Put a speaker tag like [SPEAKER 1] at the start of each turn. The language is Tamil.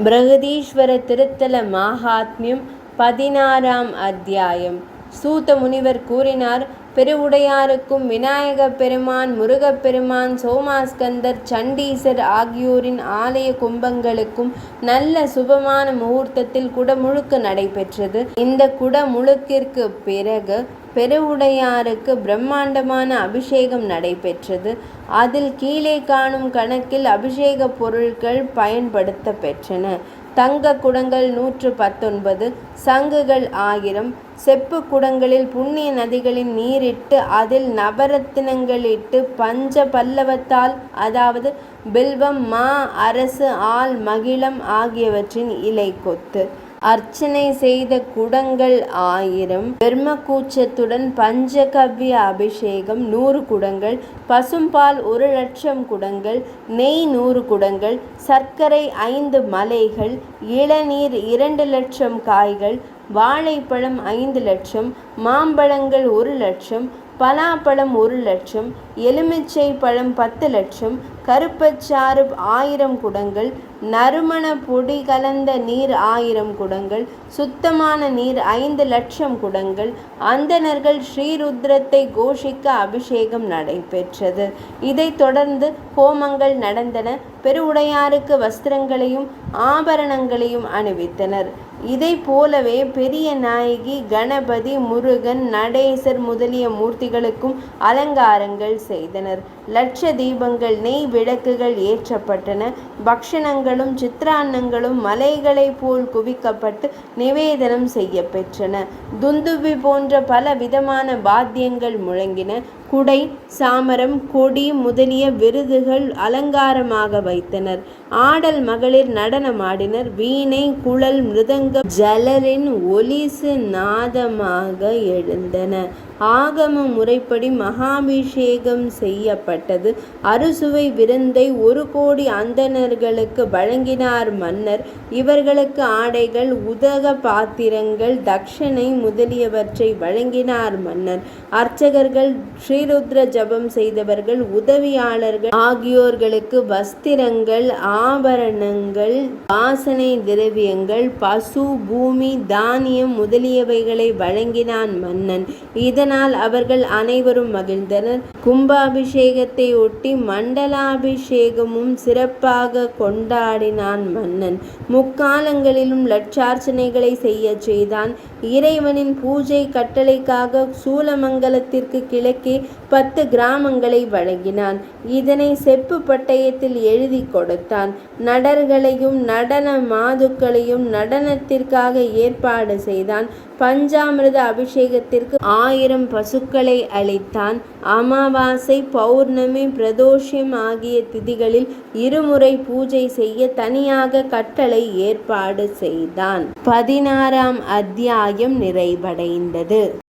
[SPEAKER 1] பிரகதீஸ்வர திருத்தல மாஹாத்மியம் 16ஆம் அத்தியாயம். சூத முனிவர் கூறினார். பெருவுடையாருக்கும் விநாயகப் பெருமான், முருகப்பெருமான், சோமாஸ்கந்தர், சண்டீசர் ஆகியோரின் ஆலய கும்பங்களுக்கும் நல்ல சுபமான முகூர்த்தத்தில் குடமுழுக்கு நடைபெற்றது. இந்த குடமுழுக்கிற்கு பிறகு பெருவுடையாருக்கு பிரம்மாண்டமான அபிஷேகம் நடைபெற்றது. அதில் கீழே காணும் கணக்கில் அபிஷேக பொருட்கள் பயன்படுத்த பெற்றன. தங்க குடங்கள் 119, சங்குகள் 1000, செப்பு குடங்களில் புண்ணிய நதிகளின் நீரிட்டு அதில் நவரத்தினங்களிட்டு பஞ்ச பல்லவத்தால், அதாவது பில்வம், மா, அரசு, ஆல், மகிழம் ஆகியவற்றின் இலை கொத்து அர்ச்சனை செய்த குடங்கள் 1000, பெர்மகூச்சத்துடன் பஞ்சகவ்ய அபிஷேகம் 100 குடங்கள், பசும்பால் 1,00,000 குடங்கள், நெய் 100 குடங்கள், சர்க்கரை 5 மலைகள், இளநீர் 2,00,000 காய்கள், வாழைப்பழம் 5,00,000, மாம்பழங்கள் 1,00,000, பலாப்பழம் 1,00,000, எலுமிச்சை பழம் 10,00,000, கருப்பச்சாறு 1000 குடங்கள், நறுமண பொடி கலந்த நீர் 1000 குடங்கள், சுத்தமான நீர் 5,00,000 குடங்கள். அந்தணர்கள் ஸ்ரீருத்ரத்தை கோஷிக்க அபிஷேகம் நடைபெற்றது. இதைத் தொடர்ந்து ஹோமங்கள் நடந்தன. பெருவுடையாருக்கு வஸ்திரங்களையும் ஆபரணங்களையும் அணிவித்தனர். இதை போலவே பெரிய நாயகி, கணபதி, முருகன், நடேசர் முதலிய மூர்த்திகளுக்கும் அலங்காரங்கள் செய்தனர். லட்ச தீபங்கள், நெய் விளக்குகள் ஏற்றப்பட்டன. பக்ஷணங்களும் சித்திரான்னங்களும் மலைகளைப் போல் குவிக்கப்பட்டு நிவேதனம் செய்ய பெற்றன. துந்துபி போன்ற பல விதமான வாத்தியங்கள் முழங்கின. குடை, சாமரம், கொடி முதலிய விருதுகள் அலங்காரமாக வைத்தனர். ஆடல் மகளிர் நடனமாடினர். வீணை, குழல், மிருதங்கம், ஜலரின் ஒலிசு நாதமாக எழுந்தன. ஆகம முறைப்படி மகாபிஷேகம் செய்யப்பட்டது. அறுசுவை விருந்தை 1 கோடி அந்தணர்களுக்கு வழங்கினார் மன்னர். இவர்களுக்கு ஆடைகள், உதக பாத்திரங்கள், தட்சணை முதலியவற்றை வழங்கினார் மன்னர். அர்ச்சகர்கள், ஸ்ரீருத்ர ஜபம் செய்தவர்கள், உதவியாளர்கள் ஆகியோர்களுக்கு வஸ்திரங்கள், ஆபரணங்கள், வாசனை திரவியங்கள், பசு, பூமி, தானியம் முதலியவைகளை வழங்கினான் மன்னன். இதனால் அவர்கள் அனைவரும் மகிழ்ந்தனர். கும்பாபிஷேகத்தை ஒட்டி மண்டலாபிஷேகமும் சிறப்பாக கொண்டாடினான் மன்னன். முக்காலங்களிலும் லட்சார்ச்சனைகளை செய்ய செய்தான். இறைவனின் பூஜை கட்டளைக்காக சூலமங்கலத்திற்கு கிழக்கே 10 கிராமங்களை வழங்கினான். இதனை செப்பு பட்டயத்தில் எழுதி கொடுத்தான். நடர்களையும் நடன மாதுக்களையும் நடனத்திற்காக ஏற்பாடு செய்தான். பஞ்சாமிர்த அபிஷேகத்திற்கு 1000 பசுக்களை அளித்தான். அமாவாசை, பௌர்ணமி, பிரதோஷம் ஆகிய திதிகளில் 2 முறை பூஜை செய்ய தனியாக கட்டளை ஏற்பாடு செய்தான். 16ஆம் அத்தியாயம் நிறைவடைந்தது.